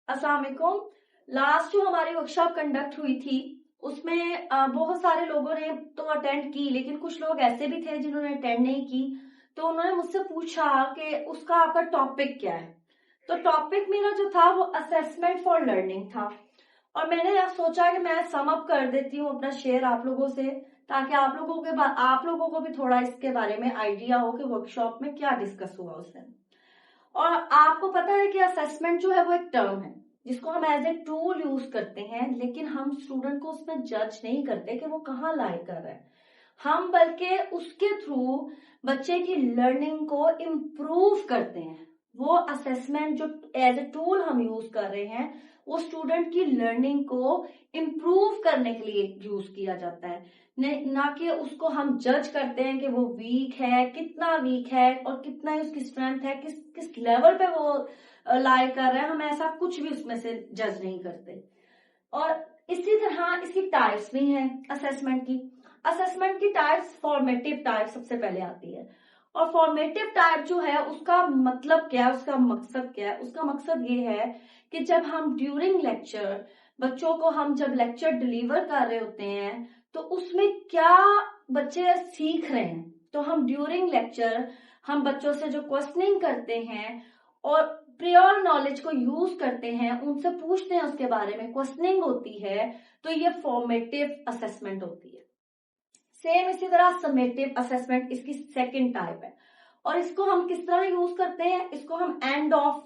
अस्सलाम वालेकुम। लास्ट जो हमारी वर्कशॉप कंडक्ट हुई थी उसमें बहुत सारे लोगों ने तो अटेंड की, लेकिन कुछ लोग ऐसे भी थे जिन्होंने अटेंड नहीं की। तो उन्होंने मुझसे पूछा कि उसका आपका टॉपिक क्या है। तो टॉपिक मेरा जो था वो असेसमेंट फॉर लर्निंग था, और मैंने सोचा कि मैं सम अप कर देती हूँ अपना शेयर आप लोगों से, ताकि आप लोगों को भी थोड़ा इसके बारे में आइडिया हो कि वर्कशॉप में क्या डिस्कस हुआ उसमें। और आपको पता है कि असेसमेंट जो है वो एक टर्म है जिसको हम एज ए टूल यूज करते हैं, लेकिन हम स्टूडेंट को उसमें जज नहीं करते कि वो कहाँ लाइक कर रहा है। हम बल्कि उसके थ्रू बच्चे की लर्निंग को इम्प्रूव करते हैं। वो असेसमेंट जो एज ए टूल हम यूज कर रहे हैं वो स्टूडेंट की लर्निंग को इम्प्रूव करने के लिए यूज किया जाता है, ना कि उसको हम जज करते हैं कि वो वीक है, कितना वीक है और कितना ही उसकी स्ट्रेंथ है, किस किस लेवल पे वो लाई कर रहा है। हम ऐसा कुछ भी उसमें से जज नहीं करते। और इसी तरह इसकी टाइप्स भी हैं असेसमेंट की। असेसमेंट की टाइप्स, फॉर्मेटिव टाइप सबसे पहले आती है। और फॉर्मेटिव टाइप जो है उसका मतलब क्या है, उसका मकसद क्या है? उसका मकसद ये है कि जब हम ड्यूरिंग लेक्चर बच्चों को हम जब लेक्चर डिलीवर कर रहे होते हैं तो उसमें क्या बच्चे सीख रहे हैं। तो हम ड्यूरिंग लेक्चर हम बच्चों से जो क्वेश्चनिंग करते हैं और प्रियोर नॉलेज को यूज करते हैं, उनसे पूछते हैं, उसके बारे में क्वेश्चनिंग होती है, तो ये फॉर्मेटिव असेसमेंट होती है। सेम इसी तरह समेटिव असेसमेंट इसकी सेकंड टाइप है। और इसको हम किस तरह यूज करते हैं? इसको हम एंड ऑफ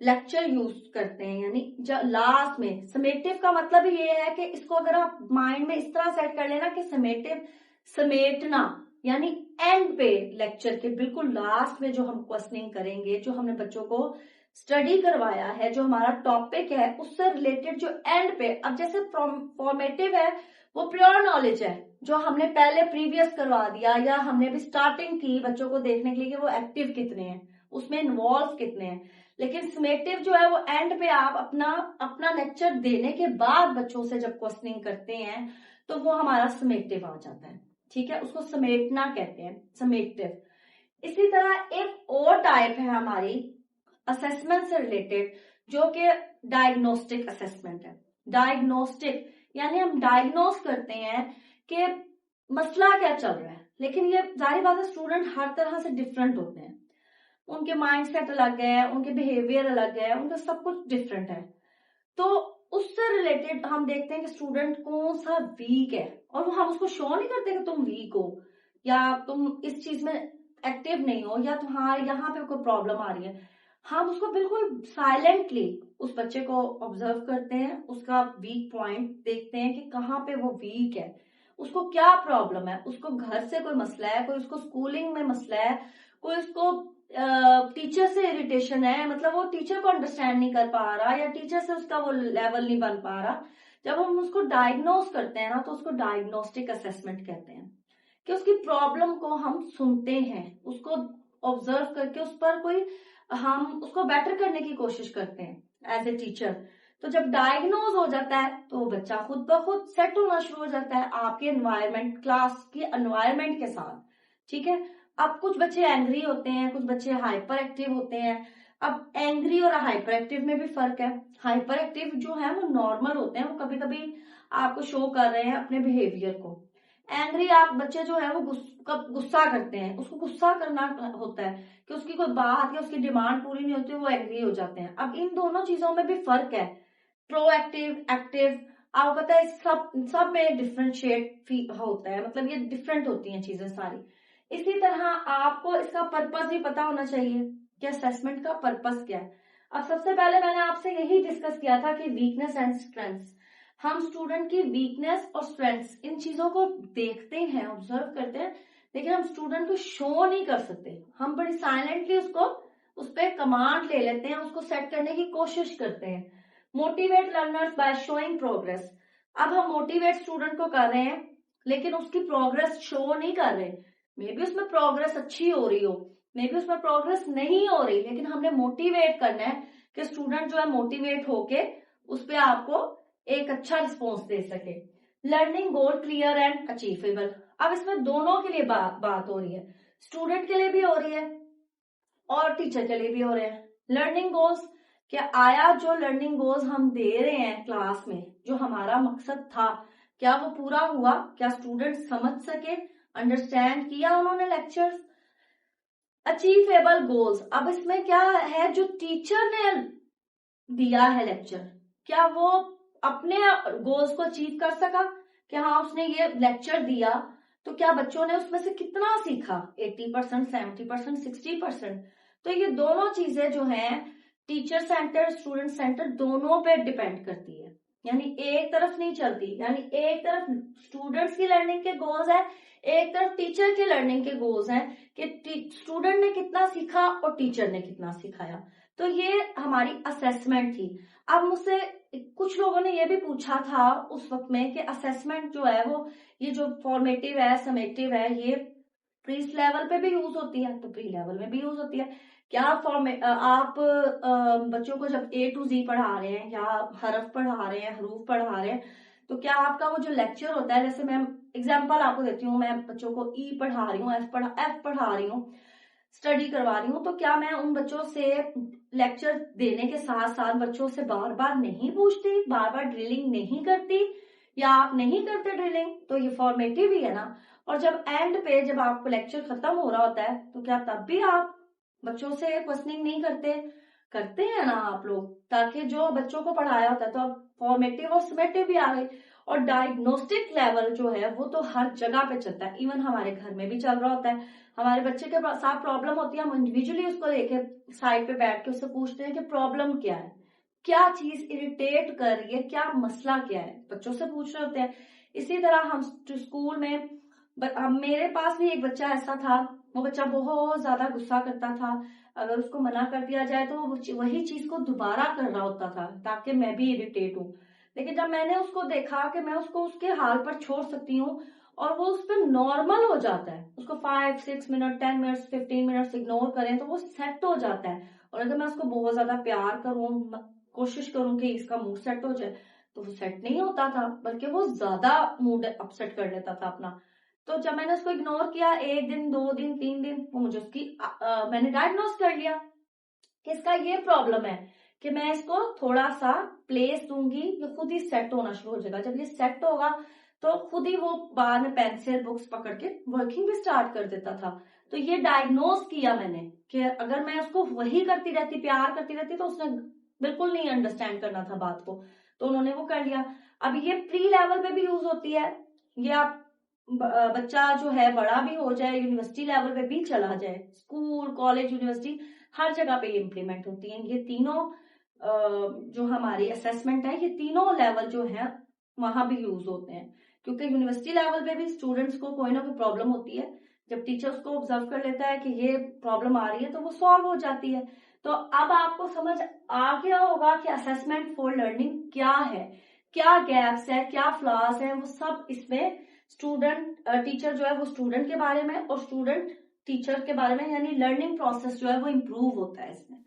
लेक्चर यूज करते हैं, यानी लास्ट में। समेटिव का मतलब ये है कि इसको अगर आप माइंड में इस तरह सेट कर लेना कि समेटिव, समेटना, यानी एंड पे लेक्चर के बिल्कुल लास्ट में जो हम क्वेश्चनिंग करेंगे, जो हमने बच्चों को स्टडी करवाया है, जो हमारा टॉपिक है उससे रिलेटेड जो एंड पे। अब जैसे फॉर्मेटिव है वो प्योर नॉलेज है जो हमने पहले प्रीवियस करवा दिया, या हमने भी स्टार्टिंग की बच्चों को देखने के लिए कि वो एक्टिव कितने हैं, उसमें इन्वॉल्व कितने हैं। लेकिन समेटिव जो है वो एंड पे आप अपना अपना लेक्चर देने के बाद बच्चों से जब क्वेश्चनिंग करते हैं तो वो हमारा समेटिव आ जाता है। ठीक है, उसको समेटना कहते हैं, समेटिव। इसी तरह एक और टाइप है हमारी असेसमेंट से रिलेटेड, जो कि डायग्नोस्टिक असेसमेंट है। डायग्नोस्टिक यानी हम डायग्नोस करते हैं कि मसला क्या चल रहा है। लेकिन ये जाहिर बात है स्टूडेंट हर तरह से डिफरेंट होते हैं, उनके माइंड सेट अलग है, उनके बिहेवियर अलग है, उनका सब कुछ डिफरेंट है। तो उससे रिलेटेड हम देखते हैं कि स्टूडेंट कौन सा वीक है, और वो हम उसको शो नहीं करते कि तुम वीक हो या तुम इस चीज में एक्टिव नहीं हो या तुम्हारे यहाँ पे कोई प्रॉब्लम आ रही है। हम उसको बिल्कुल साइलेंटली उस बच्चे को ऑब्जर्व करते हैं, उसका वीक पॉइंट देखते हैं कि कहाँ पे वो वीक है, उसको क्या प्रॉब्लम है, उसको घर से कोई मसला है, कोई उसको स्कूलिंग में मसला है, कोई उसको टीचर से इरिटेशन है, मतलब वो टीचर को अंडरस्टैंड नहीं कर पा रहा या टीचर से उसका वो लेवल नहीं बन पा रहा। जब हम उसको डायग्नोस करते हैं ना तो उसको डायग्नोस्टिक असेसमेंट कहते हैं, कि उसकी प्रॉब्लम को हम सुनते हैं, उसको ऑब्जर्व करके उस पर कोई हम उसको बेटर करने की कोशिश करते हैं एज ए टीचर। तो जब डायग्नोज हो जाता है तो बच्चा खुद ब खुद सेट होना शुरू हो जाता है आपके एनवायरमेंट, क्लास के एनवायरमेंट के साथ। ठीक है, अब कुछ बच्चे एंग्री होते हैं, कुछ बच्चे हाइपर एक्टिव होते हैं। अब एंग्री और हाइपर एक्टिव में भी फर्क है। हाइपर एक्टिव जो है वो नॉर्मल होते हैं, वो कभी कभी आपको शो कर रहे हैं अपने बिहेवियर को। एंग्री आप बच्चे जो है वो गुस्सा करते हैं, उसको गुस्सा करना होता है कि उसकी कोई बात या उसकी डिमांड पूरी नहीं होती, वो एंग्री हो जाते हैं। अब इन दोनों चीजों में भी फर्क है, प्रोएक्टिव, एक्टिव। आपको पता है सब सब में डिफरेंशिएट होता है, मतलब ये डिफरेंट होती हैं चीजें सारी। इसी तरह आपको इसका पर्पस भी पता होना चाहिए कि असेसमेंट का पर्पस क्या है। अब सबसे पहले मैंने आपसे यही डिस्कस किया था कि वीकनेस एंड स्ट्रेंथ्स। हम स्टूडेंट की वीकनेस और स्ट्रेंथ्स इन चीजों को देखते हैं, ऑब्जर्व करते हैं, लेकिन हम स्टूडेंट को शो नहीं कर सकते। हम बड़ी साइलेंटली उसको उस पर कमांड ले लेते हैं, उसको सेट करने की कोशिश करते हैं। Motivate learners by showing progress. अब हम मोटिवेट स्टूडेंट को कर रहे हैं लेकिन उसकी प्रोग्रेस शो नहीं कर रहे। मे बी उसमें प्रोग्रेस अच्छी हो रही हो, मे बी उसमें प्रोग्रेस नहीं हो रही, लेकिन हमने मोटिवेट करना है कि स्टूडेंट जो है मोटिवेट होके उस पर आपको एक अच्छा रिस्पॉन्स दे सके। Learning goal clear and achievable. अब इसमें दोनों के लिए बात हो रही है, स्टूडेंट के लिए भी हो रही है और टीचर के लिए भी हो रहे हैं। लर्निंग गोल्स कि आया जो लर्निंग गोल्स हम दे रहे हैं क्लास में, जो हमारा मकसद था, क्या वो पूरा हुआ? क्या स्टूडेंट समझ सके, अंडरस्टैंड किया उन्होंने लेक्चर्स? अचीवेबल गोल्स, अब इसमें क्या है, जो टीचर ने दिया है लेक्चर, क्या वो अपने गोल्स को अचीव कर सका? कि हाँ उसने ये लेक्चर दिया तो क्या बच्चों ने उसमें से कितना सीखा? 80%, 70%, 60%? तो ये दोनों चीजें जो हैं टीचर सेंटर, स्टूडेंट सेंटर दोनों पे डिपेंड करती है। यानी एक तरफ नहीं चलती, यानी एक तरफ स्टूडेंट्स की लर्निंग के गोल्स है, एक तरफ टीचर के लर्निंग के गोल्स हैं कि स्टूडेंट ने कितना सीखा और टीचर ने कितना सिखाया। तो ये हमारी असेसमेंट थी। अब मुझसे कुछ लोगों ने ये भी पूछा था उस वक्त में कि असेसमेंट जो है वो, ये जो फॉर्मेटिव है, समेटिव है, ये प्री लेवल पे भी यूज होती है, तो प्री लेवल में भी यूज होती है क्या? आप बच्चों को जब A to Z पढ़ा रहे हैं या हरफ पढ़ा रहे हैं, हरूफ पढ़ा रहे हैं, तो क्या आपका वो जो लेक्चर होता है, जैसे मैं एग्जांपल आपको देती हूँ, मैं बच्चों को E पढ़ा रही हूँ, F पढ़ा रही हूँ, स्टडी करवा रही हूँ, तो क्या मैं उन बच्चों से लेक्चर देने के साथ साथ बच्चों से बार बार नहीं पूछती, बार बार ड्रिलिंग नहीं करती, या आप नहीं करते ड्रिलिंग? तो ये फॉर्मेटिव ही है ना। और जब एंड पे, जब आपको लेक्चर खत्म हो रहा होता है, तो क्या तब भी आप बच्चों से क्वेश्चनिंग नहीं करते? करते हैं ना आप लोग, ताकि जो बच्चों को पढ़ाया होता है, तो अब फॉर्मेटिव और समेटिव भी आ गए। और डायग्नोस्टिक लेवल जो है वो तो हर जगह पे चलता है, इवन हमारे घर में भी चल रहा होता है। हमारे बच्चे के साथ प्रॉब्लम होती है, हम इंडिविजुअली उसको लेके साइड पे बैठ के उससे पूछते हैं कि प्रॉब्लम क्या है, क्या चीज इरिटेट कर रही है, क्या मसला क्या है, बच्चों से पूछ रहे होते हैं। इसी तरह हम स्कूल में, मेरे पास भी एक बच्चा ऐसा था, वो बच्चा बहुत ज्यादा गुस्सा करता था, अगर उसको मना कर दिया जाए तो वो वही चीज को दोबारा कर रहा होता था, ताकि मैं भी इरिटेट हूँ। लेकिन जब मैंने उसको देखा कि मैं उसको उसके हाल पर छोड़ सकती हूँ और वो उस पर नॉर्मल हो जाता है, उसको 5-6 मिनट, 10 मिनट, 15 मिनट इग्नोर करें तो वो सेट हो जाता है। और अगर मैं उसको बहुत ज्यादा प्यार करूं, कोशिश करूं कि इसका मूड सेट हो जाए, तो वो सेट नहीं होता था, बल्कि वो ज्यादा मूड अपसेट कर लेता था अपना। तो जब मैंने उसको इग्नोर किया, 1 दिन, 2 दिन, 3 दिन, वो मुझे मैंने डायग्नोस कर लिया कि इसका ये प्रॉब्लम है, कि मैं इसको थोड़ा सा प्लेस दूंगी, ये खुद ही सेट होना शुरू हो जाएगा। जब ये सेट होगा तो खुद ही वो बाद में पेंसिल बुक्स पकड़ के वर्किंग भी स्टार्ट कर देता था। तो ये डायग्नोस किया मैंने कि अगर मैं उसको वही करती रहती, प्यार करती रहती, तो उसने बिल्कुल नहीं अंडरस्टैंड करना था बात को, तो उन्होंने वो कर लिया। अब ये प्री लेवल पे भी यूज होती है, ये आप बच्चा जो है बड़ा भी हो जाए, यूनिवर्सिटी लेवल पे भी चला जाए, स्कूल, कॉलेज, यूनिवर्सिटी, हर जगह पे ये इम्प्लीमेंट होती है। ये तीनों जो हमारी असेसमेंट है, ये तीनों लेवल जो है वहां भी यूज होते हैं, क्योंकि यूनिवर्सिटी लेवल पे भी स्टूडेंट्स को कोई ना कोई प्रॉब्लम होती है। जब टीचर्स को ऑब्जर्व कर लेता है कि ये प्रॉब्लम आ रही है, तो वो सॉल्व हो जाती है। तो अब आपको समझ आ गया होगा कि असेसमेंट फॉर लर्निंग क्या है, क्या गैप्स है, क्या फ्लॉज है, वो सब इसमें स्टूडेंट टीचर जो है वो स्टूडेंट के बारे में, और स्टूडेंट टीचर के बारे में, यानी लर्निंग प्रोसेस जो है वो इम्प्रूव होता है इसमें।